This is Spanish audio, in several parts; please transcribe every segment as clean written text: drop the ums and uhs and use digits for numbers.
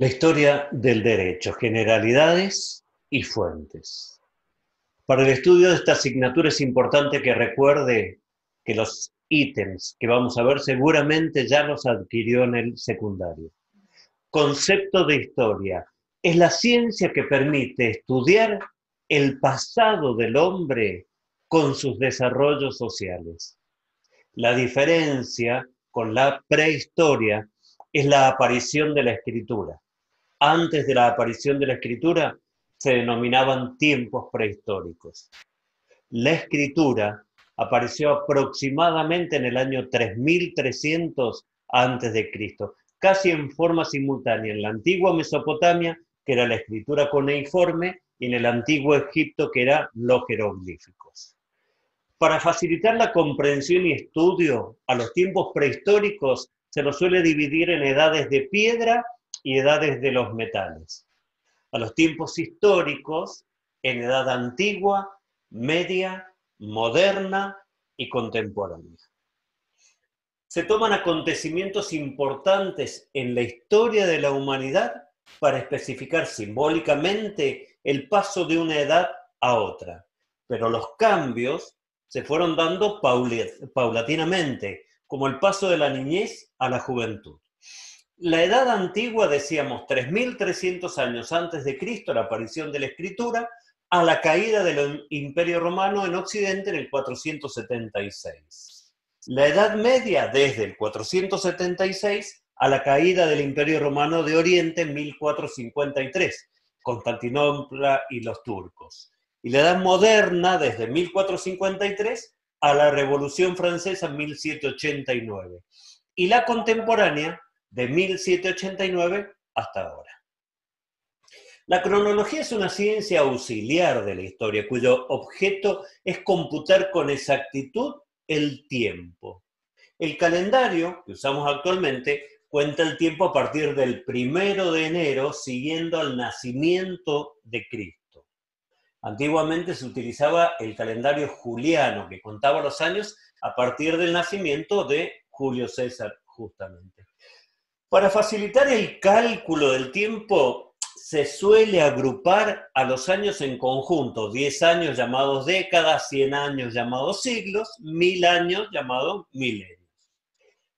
La historia del derecho, generalidades y fuentes. Para el estudio de esta asignatura es importante que recuerde que los ítems que vamos a ver seguramente ya los adquirió en el secundario. Concepto de historia. Es la ciencia que permite estudiar el pasado del hombre con sus desarrollos sociales. La diferencia con la prehistoria es la aparición de la escritura. Antes de la aparición de la escritura se denominaban tiempos prehistóricos. La escritura apareció aproximadamente en el año 3300 antes de Cristo, casi en forma simultánea en la antigua Mesopotamia, que era la escritura cuneiforme, y en el antiguo Egipto, que eran los jeroglíficos. Para facilitar la comprensión y estudio a los tiempos prehistóricos se los suele dividir en edades de piedra y edades de los metales. A los tiempos históricos en edad antigua, media, moderna y contemporánea. Se toman acontecimientos importantes en la historia de la humanidad para especificar simbólicamente el paso de una edad a otra, pero los cambios se fueron dando paulatinamente, como el paso de la niñez a la juventud. La edad antigua, decíamos, 3300 años antes de Cristo, la aparición de la escritura, a la caída del Imperio Romano en Occidente en el 476. La Edad Media, desde el 476 a la caída del Imperio Romano de Oriente en 1453, Constantinopla y los turcos. Y la Edad Moderna, desde 1453 a la Revolución Francesa en 1789. Y la contemporánea, de 1789 hasta ahora. La cronología es una ciencia auxiliar de la historia, cuyo objeto es computar con exactitud el tiempo. El calendario que usamos actualmente cuenta el tiempo a partir del 1 de enero, siguiendo al nacimiento de Cristo. Antiguamente se utilizaba el calendario juliano, que contaba los años a partir del nacimiento de Julio César, justamente. Para facilitar el cálculo del tiempo, se suele agrupar a los años en conjunto, 10 años llamados décadas, 100 años llamados siglos, 1000 años llamados milenios.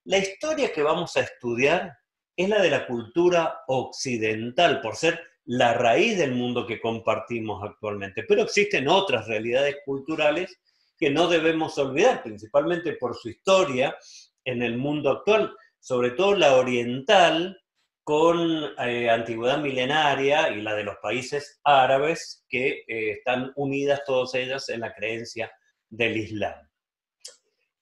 La historia que vamos a estudiar es la de la cultura occidental, por ser la raíz del mundo que compartimos actualmente, pero existen otras realidades culturales que no debemos olvidar, principalmente por su historia en el mundo actual, sobre todo la oriental, con antigüedad milenaria, y la de los países árabes, que están unidas todas ellas en la creencia del Islam.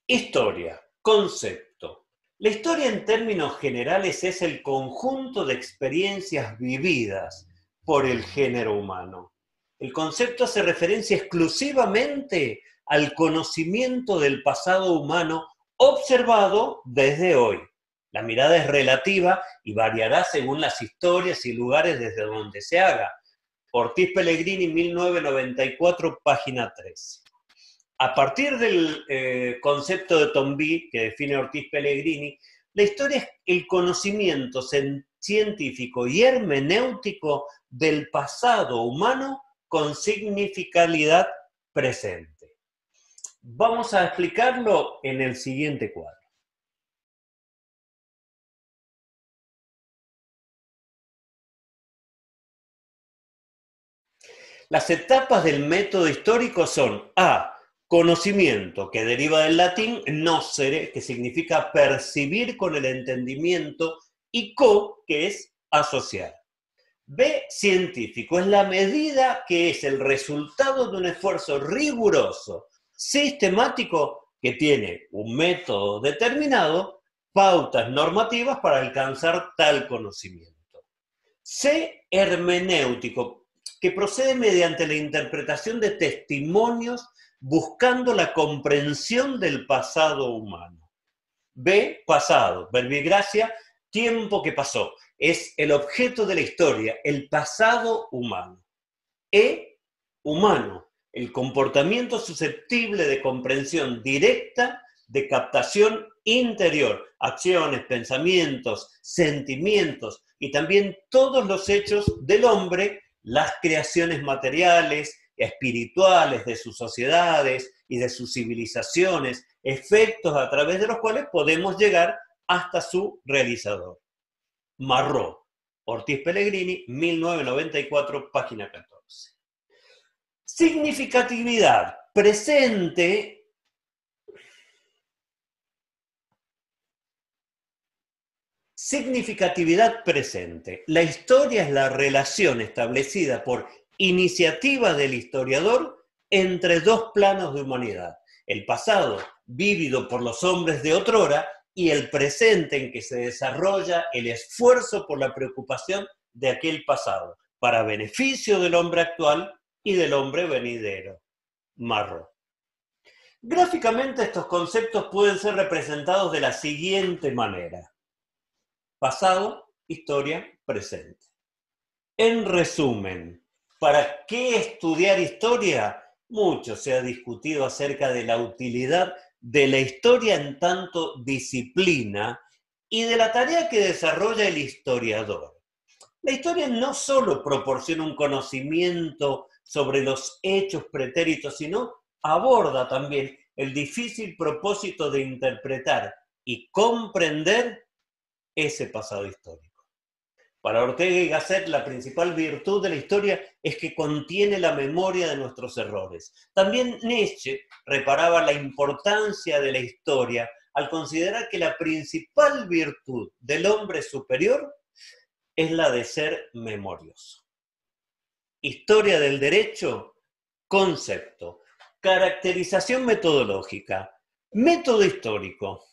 Historia, concepto. La historia en términos generales es el conjunto de experiencias vividas por el género humano. El concepto hace referencia exclusivamente al conocimiento del pasado humano observado desde hoy. La mirada es relativa y variará según las historias y lugares desde donde se haga. Ortiz Pellegrini, 1994, página 13. A partir del concepto de Tombí, que define Ortiz Pellegrini, la historia es el conocimiento científico y hermenéutico del pasado humano con significalidad presente. Vamos a explicarlo en el siguiente cuadro. Las etapas del método histórico son A, conocimiento, que deriva del latín nocere, que significa percibir con el entendimiento, y co, que es asociar. B, científico, es la medida que es el resultado de un esfuerzo riguroso, sistemático, que tiene un método determinado, pautas normativas para alcanzar tal conocimiento. C, hermenéutico, que procede mediante la interpretación de testimonios buscando la comprensión del pasado humano. B, pasado, verbigracia, tiempo que pasó, es el objeto de la historia, el pasado humano. E, humano, el comportamiento susceptible de comprensión directa, de captación interior, acciones, pensamientos, sentimientos y también todos los hechos del hombre, las creaciones materiales, espirituales de sus sociedades y de sus civilizaciones, efectos a través de los cuales podemos llegar hasta su realizador. Marró, Ortiz Pellegrini, 1994, página 14. Significatividad presente. Significatividad presente. La historia es la relación establecida por iniciativa del historiador entre dos planos de humanidad. El pasado, vívido por los hombres de otrora, y el presente en que se desarrolla el esfuerzo por la preocupación de aquel pasado, para beneficio del hombre actual y del hombre venidero. Marró. Gráficamente estos conceptos pueden ser representados de la siguiente manera. Pasado, historia, presente. En resumen, ¿para qué estudiar historia? Mucho se ha discutido acerca de la utilidad de la historia en tanto disciplina y de la tarea que desarrolla el historiador. La historia no solo proporciona un conocimiento sobre los hechos pretéritos, sino aborda también el difícil propósito de interpretar y comprender ese pasado histórico. Para Ortega y Gasset, la principal virtud de la historia es que contiene la memoria de nuestros errores. También Nietzsche reparaba la importancia de la historia al considerar que la principal virtud del hombre superior es la de ser memorioso. Historia del derecho, concepto, caracterización metodológica, método histórico.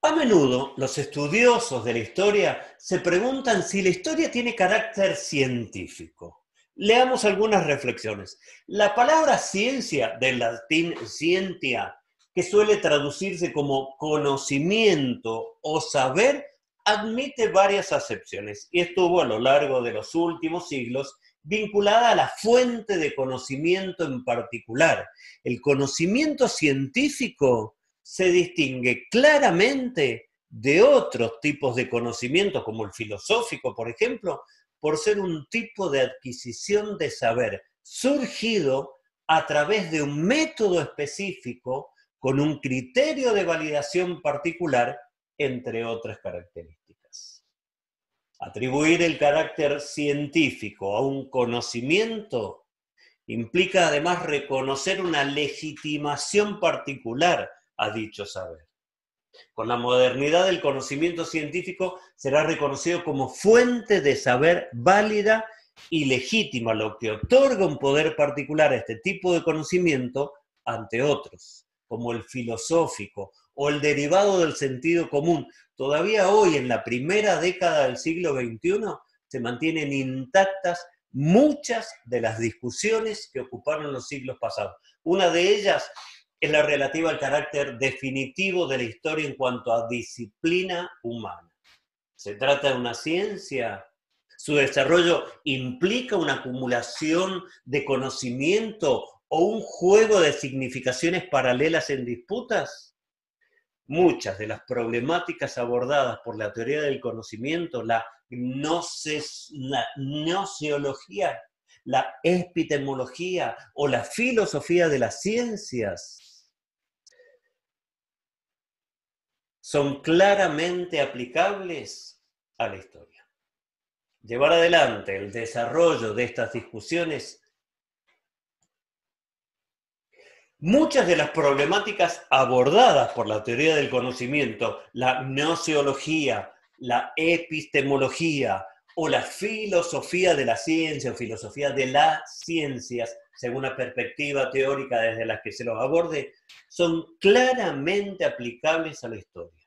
A menudo los estudiosos de la historia se preguntan si la historia tiene carácter científico. Leamos algunas reflexiones. La palabra ciencia, del latín scientia, que suele traducirse como conocimiento o saber, admite varias acepciones y estuvo a lo largo de los últimos siglos vinculada a la fuente de conocimiento en particular. El conocimiento científico se distingue claramente de otros tipos de conocimiento, como el filosófico, por ejemplo, por ser un tipo de adquisición de saber surgido a través de un método específico con un criterio de validación particular, entre otras características. Atribuir el carácter científico a un conocimiento implica además reconocer una legitimación particular a dicho saber. Con la modernidad, el conocimiento científico será reconocido como fuente de saber válida y legítima, lo que otorga un poder particular a este tipo de conocimiento ante otros, como el filosófico o el derivado del sentido común. Todavía hoy, en la primera década del siglo XXI, se mantienen intactas muchas de las discusiones que ocuparon los siglos pasados. Una de ellas es la relativa al carácter definitivo de la historia en cuanto a disciplina humana. ¿Se trata de una ciencia? ¿Su desarrollo implica una acumulación de conocimiento o un juego de significaciones paralelas en disputas? Muchas de las problemáticas abordadas por la teoría del conocimiento, la gnoseología, la epistemología o la filosofía de las ciencias, son claramente aplicables a la historia. Llevar adelante el desarrollo de estas discusiones, muchas de las problemáticas abordadas por la teoría del conocimiento, la gnoseología, la epistemología o la filosofía de la ciencia o filosofía de las ciencias, según la perspectiva teórica desde la que se los aborde, son claramente aplicables a la historia.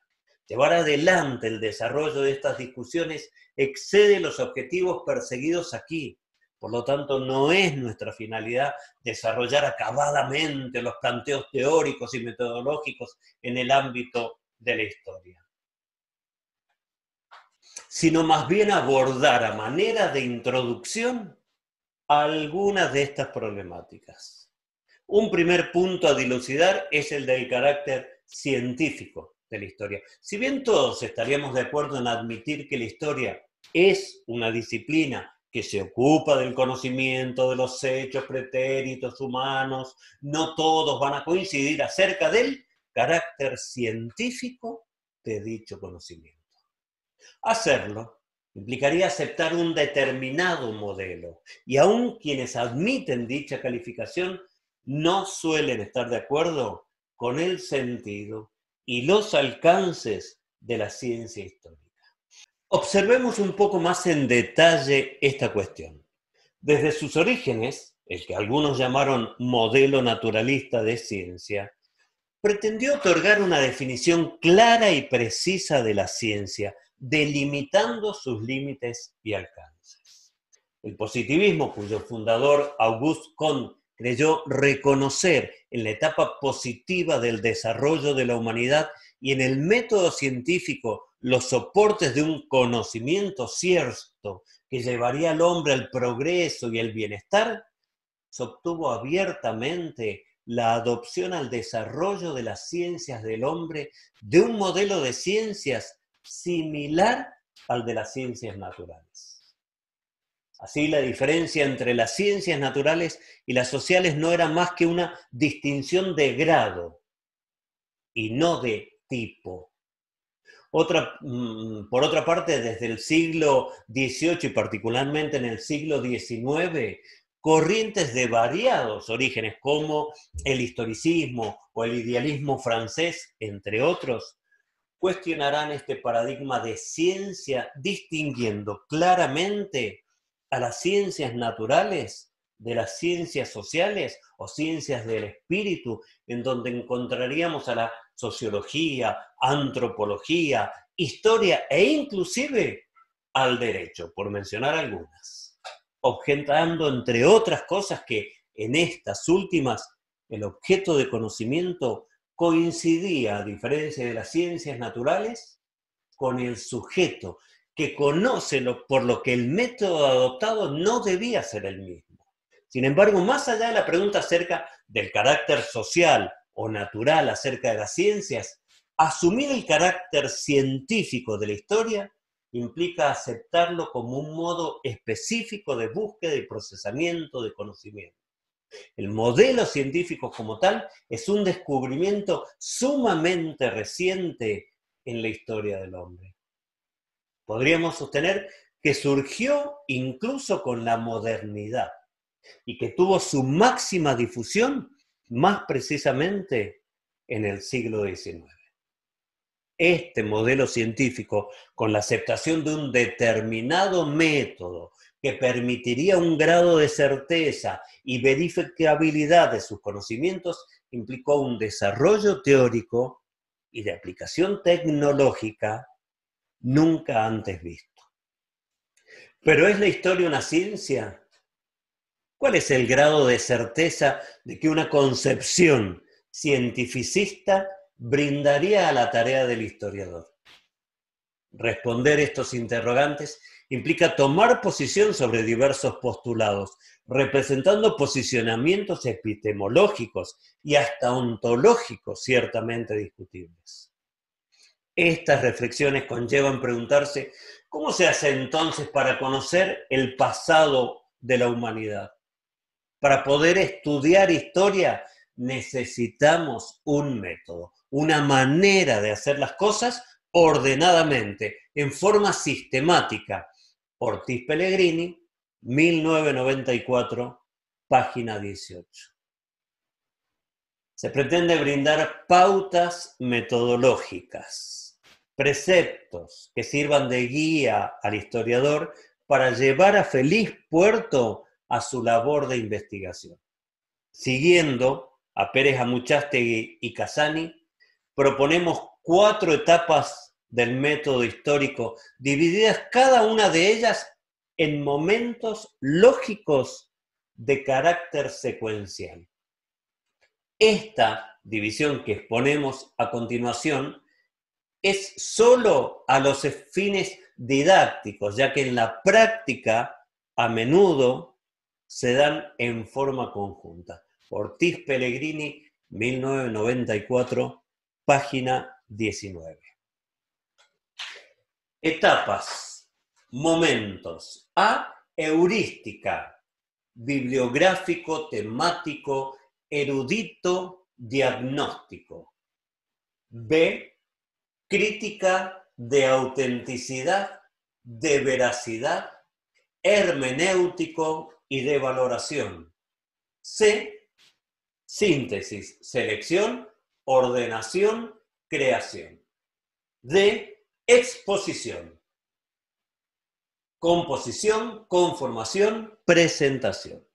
Llevar adelante el desarrollo de estas discusiones excede los objetivos perseguidos aquí. Por lo tanto, no es nuestra finalidad desarrollar acabadamente los planteos teóricos y metodológicos en el ámbito de la historia, sino más bien abordar a manera de introducción algunas de estas problemáticas. Un primer punto a dilucidar es el del carácter científico de la historia. Si bien todos estaríamos de acuerdo en admitir que la historia es una disciplina que se ocupa del conocimiento de los hechos pretéritos humanos, no todos van a coincidir acerca del carácter científico de dicho conocimiento. Hacerlo implicaría aceptar un determinado modelo, y aun quienes admiten dicha calificación no suelen estar de acuerdo con el sentido y los alcances de la ciencia histórica. Observemos un poco más en detalle esta cuestión. Desde sus orígenes, el que algunos llamaron modelo naturalista de ciencia, pretendió otorgar una definición clara y precisa de la ciencia, delimitando sus límites y alcances. El positivismo, cuyo fundador Auguste Comte creyó reconocer en la etapa positiva del desarrollo de la humanidad y en el método científico los soportes de un conocimiento cierto que llevaría al hombre al progreso y el bienestar, sostuvo abiertamente la adopción al desarrollo de las ciencias del hombre de un modelo de ciencias similar al de las ciencias naturales. Así, la diferencia entre las ciencias naturales y las sociales no era más que una distinción de grado y no de tipo. Por otra parte, desde el siglo XVIII y particularmente en el siglo XIX, corrientes de variados orígenes como el historicismo o el idealismo francés, entre otros, cuestionarán este paradigma de ciencia distinguiendo claramente a las ciencias naturales de las ciencias sociales o ciencias del espíritu, en donde encontraríamos a la sociología, antropología, historia e inclusive al derecho, por mencionar algunas, objetando, entre otras cosas, que en estas últimas el objeto de conocimiento coincidía, a diferencia de las ciencias naturales, con el sujeto, que conoce por lo que el método adoptado no debía ser el mismo. Sin embargo, más allá de la pregunta acerca del carácter social o natural acerca de las ciencias, asumir el carácter científico de la historia implica aceptarlo como un modo específico de búsqueda y procesamiento de conocimiento. El modelo científico como tal es un descubrimiento sumamente reciente en la historia del hombre. Podríamos sostener que surgió incluso con la modernidad y que tuvo su máxima difusión más precisamente en el siglo XIX. Este modelo científico, con la aceptación de un determinado método que permitiría un grado de certeza y verificabilidad de sus conocimientos, implicó un desarrollo teórico y de aplicación tecnológica nunca antes visto. ¿Pero es la historia una ciencia? ¿Cuál es el grado de certeza de que una concepción cientificista brindaría a la tarea del historiador? Responder estos interrogantes implica tomar posición sobre diversos postulados, representando posicionamientos epistemológicos y hasta ontológicos ciertamente discutibles. Estas reflexiones conllevan preguntarse cómo se hace entonces para conocer el pasado de la humanidad. Para poder estudiar historia necesitamos un método, una manera de hacer las cosas ordenadamente, en forma sistemática. Ortiz Pellegrini, 1994, página 18. Se pretende brindar pautas metodológicas, preceptos que sirvan de guía al historiador para llevar a feliz puerto a su labor de investigación. Siguiendo a Pérez Amuchastegui y Casani, proponemos 4 etapas del método histórico, divididas cada una de ellas en momentos lógicos de carácter secuencial. Esta división que exponemos a continuación es solo a los fines didácticos, ya que en la práctica a menudo se dan en forma conjunta. Ortiz Pellegrini, 1994, página 19. Etapas, momentos. A, heurística, bibliográfico, temático, erudito, diagnóstico. B, crítica de autenticidad, de veracidad, hermenéutico y de valoración. C, síntesis, selección, ordenación, creación. D, exposición, composición, conformación, presentación.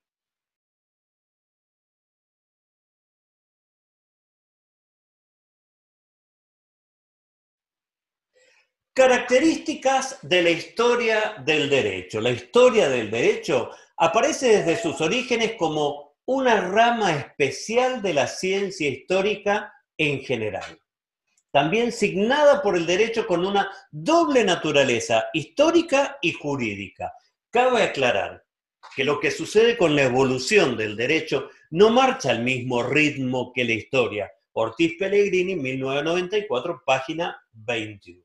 Características de la historia del derecho. La historia del derecho aparece desde sus orígenes como una rama especial de la ciencia histórica en general. También signada por el derecho con una doble naturaleza, histórica y jurídica. Cabe aclarar que lo que sucede con la evolución del derecho no marcha al mismo ritmo que la historia. Ortiz Pellegrini, 1994, página 21.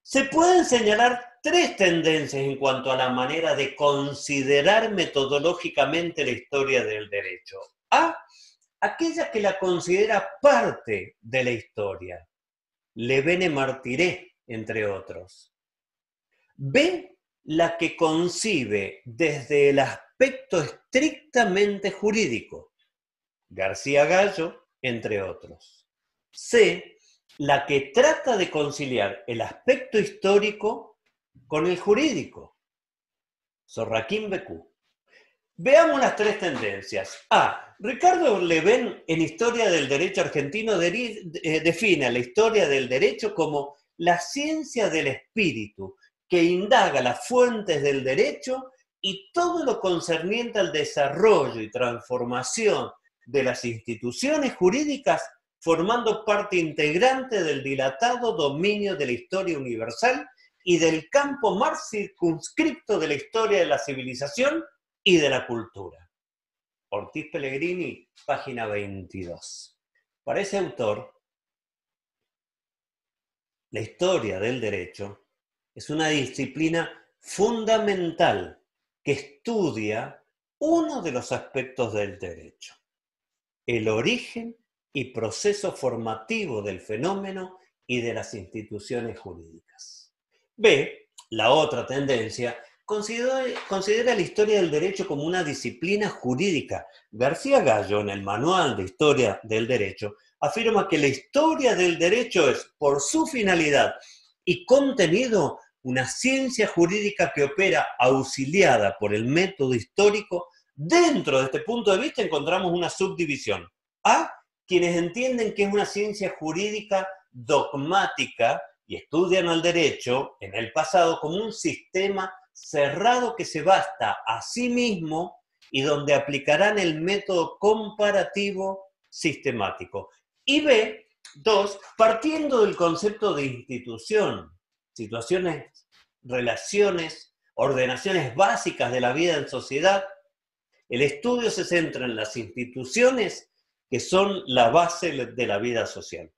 Se pueden señalar tres tendencias en cuanto a la manera de considerar metodológicamente la historia del derecho. A, aquella que la considera parte de la historia. Levene Martiré, entre otros. B, la que concibe desde el aspecto estrictamente jurídico. García Gallo, entre otros. C, la que trata de conciliar el aspecto histórico con el jurídico. Sorraquín Becú. Veamos las tres tendencias. A, Ricardo Levén en Historia del Derecho Argentino define la historia del derecho como la ciencia del espíritu que indaga las fuentes del derecho y todo lo concerniente al desarrollo y transformación de las instituciones jurídicas, formando parte integrante del dilatado dominio de la historia universal y del campo más circunscripto de la historia de la civilización y de la cultura. Ortiz Pellegrini, página 22. Para ese autor, la historia del derecho es una disciplina fundamental que estudia uno de los aspectos del derecho: el origen y proceso formativo del fenómeno y de las instituciones jurídicas. B, la otra tendencia, considera la historia del derecho como una disciplina jurídica. García Gallo, en el Manual de Historia del Derecho, afirma que la historia del derecho es, por su finalidad y contenido, una ciencia jurídica que opera auxiliada por el método histórico. Dentro de este punto de vista encontramos una subdivisión. A, quienes entienden que es una ciencia jurídica dogmática y estudian al derecho en el pasado como un sistema cerrado que se basta a sí mismo y donde aplicarán el método comparativo sistemático. Y B, dos, partiendo del concepto de institución, situaciones, relaciones, ordenaciones básicas de la vida en sociedad, el estudio se centra en las instituciones que son la base de la vida social.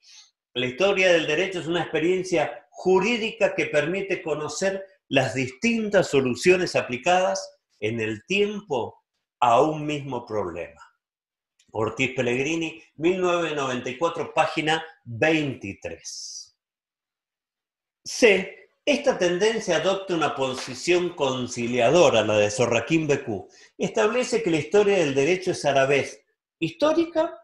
La historia del derecho es una experiencia jurídica que permite conocer las distintas soluciones aplicadas en el tiempo a un mismo problema. Ortiz Pellegrini, 1994, página 23. C. Esta tendencia adopta una posición conciliadora, la de Sorraquín Becú. Establece que la historia del derecho es a la vez histórica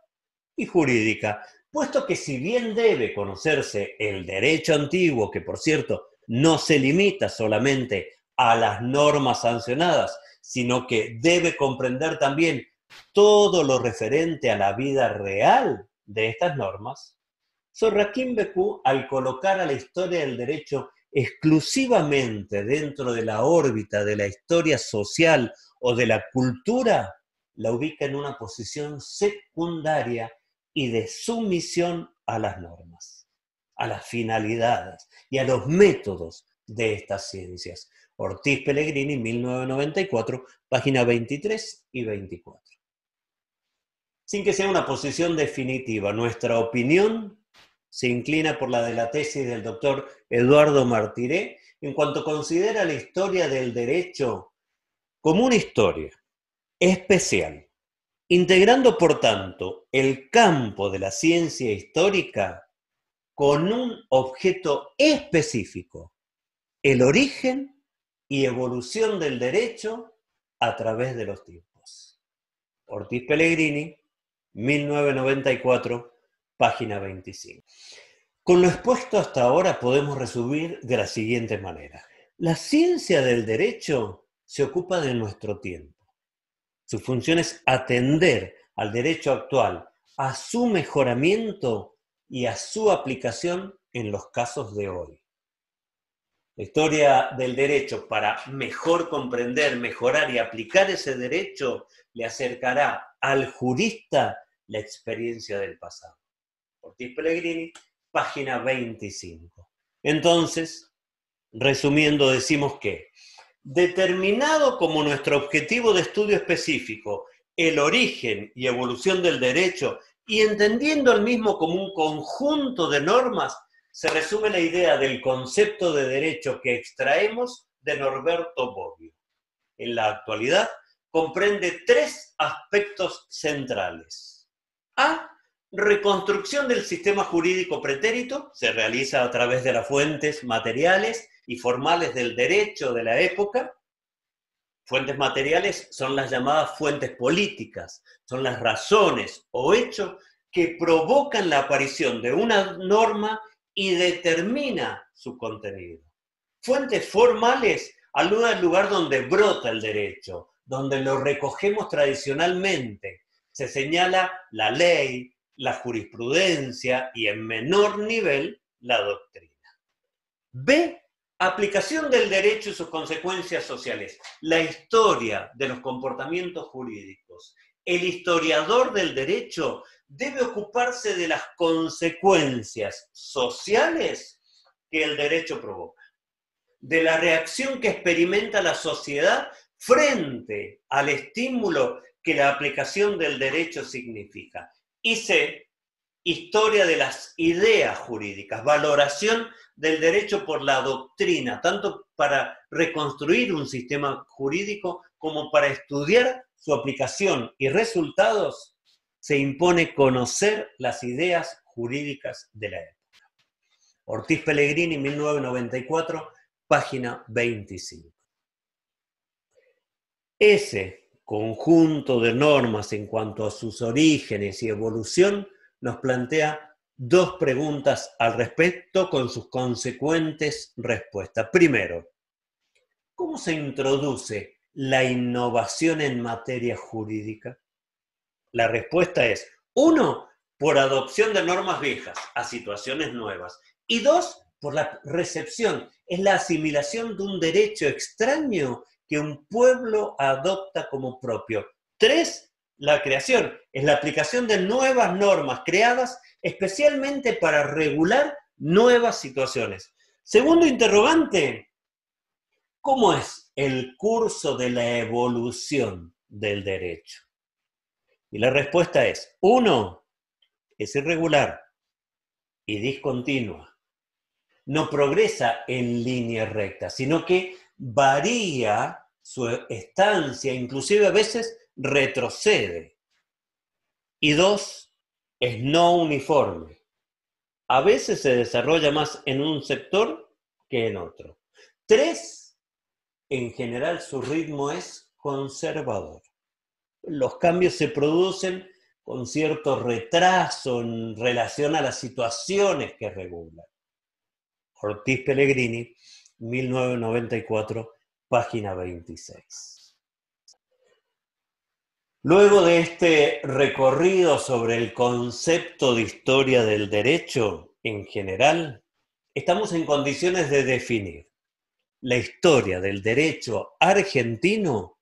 y jurídica, puesto que si bien debe conocerse el derecho antiguo, que por cierto no se limita solamente a las normas sancionadas, sino que debe comprender también todo lo referente a la vida real de estas normas, Sorraquín Becú, al colocar a la historia del derecho exclusivamente dentro de la órbita de la historia social o de la cultura, la ubica en una posición secundaria y de sumisión a las normas, a las finalidades y a los métodos de estas ciencias. Ortiz Pellegrini, 1994, página 23 y 24. Sin que sea una posición definitiva, nuestra opinión se inclina por la de la tesis del doctor Eduardo Martiré en cuanto considera la historia del derecho como una historia especial, integrando por tanto el campo de la ciencia histórica con un objeto específico, el origen y evolución del derecho a través de los tiempos. Ortiz Pellegrini, 1994, página 25. Con lo expuesto hasta ahora podemos resumir de la siguiente manera. La ciencia del derecho se ocupa de nuestro tiempo. Su función es atender al derecho actual, a su mejoramiento y a su aplicación en los casos de hoy. La historia del derecho, para mejor comprender, mejorar y aplicar ese derecho, le acercará al jurista la experiencia del pasado. Ortiz Pellegrini, página 25. Entonces, resumiendo, decimos que, determinado como nuestro objetivo de estudio específico el origen y evolución del derecho y entendiendo el mismo como un conjunto de normas, se resume la idea del concepto de derecho que extraemos de Norberto Bobbio. En la actualidad comprende tres aspectos centrales. A. Reconstrucción del sistema jurídico pretérito, se realiza a través de las fuentes materiales y formales del derecho de la época. Fuentes materiales son las llamadas fuentes políticas, son las razones o hechos que provocan la aparición de una norma y determina su contenido. Fuentes formales aluden al lugar donde brota el derecho, donde lo recogemos tradicionalmente. Se señala la ley, la jurisprudencia y en menor nivel la doctrina. B. Aplicación del derecho y sus consecuencias sociales. La historia de los comportamientos jurídicos. El historiador del derecho debe ocuparse de las consecuencias sociales que el derecho provoca, de la reacción que experimenta la sociedad frente al estímulo que la aplicación del derecho significa. Y C. Historia de las ideas jurídicas, valoración del derecho por la doctrina, tanto para reconstruir un sistema jurídico como para estudiar su aplicación y resultados, se impone conocer las ideas jurídicas de la época. Ortiz Pellegrini, 1994, página 25. Ese conjunto de normas en cuanto a sus orígenes y evolución nos plantea dos preguntas al respecto con sus consecuentes respuestas. Primero, ¿cómo se introduce la innovación en materia jurídica? La respuesta es, 1, por adopción de normas viejas a situaciones nuevas. Y 2, por la recepción, es la asimilación de un derecho extraño que un pueblo adopta como propio. 3, la creación, es la aplicación de nuevas normas creadas especialmente para regular nuevas situaciones. Segundo interrogante, ¿cómo es el curso de la evolución del derecho? Y la respuesta es, 1, es irregular y discontinua. No progresa en línea recta, sino que varía su estancia, inclusive a veces retrocede. Y 2, es no uniforme. A veces se desarrolla más en un sector que en otro. 3, en general su ritmo es conservador. Los cambios se producen con cierto retraso en relación a las situaciones que regulan. Ortiz Pellegrini, 1994, página 26. Luego de este recorrido sobre el concepto de historia del derecho en general, estamos en condiciones de definir la historia del derecho argentino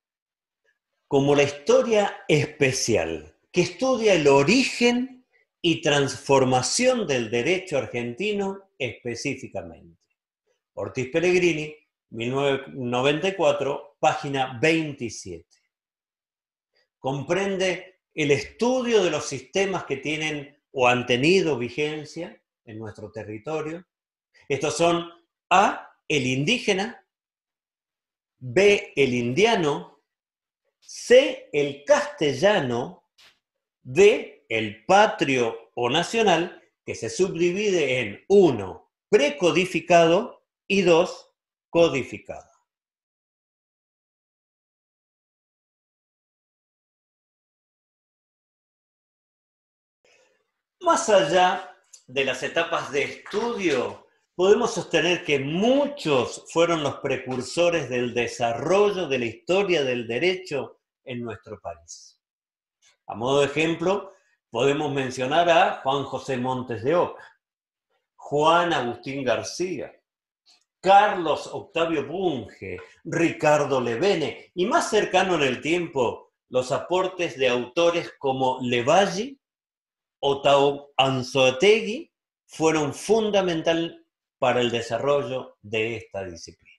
como la historia especial que estudia el origen y transformación del derecho argentino específicamente. Ortiz Pellegrini, 1994, página 27. Comprende el estudio de los sistemas que tienen o han tenido vigencia en nuestro territorio. Estos son A, el indígena; B, el indiano; C, el castellano; D, el patrio o nacional, que se subdivide en 1, precodificado, y 2, codificado. Más allá de las etapas de estudio, podemos sostener que muchos fueron los precursores del desarrollo de la historia del derecho en nuestro país. A modo de ejemplo, podemos mencionar a Juan José Montes de Oca, Juan Agustín García, Carlos Octavio Bunge, Ricardo Levene, y más cercano en el tiempo, los aportes de autores como Levalli o Tau Anzoátegui fueron fundamental para el desarrollo de esta disciplina.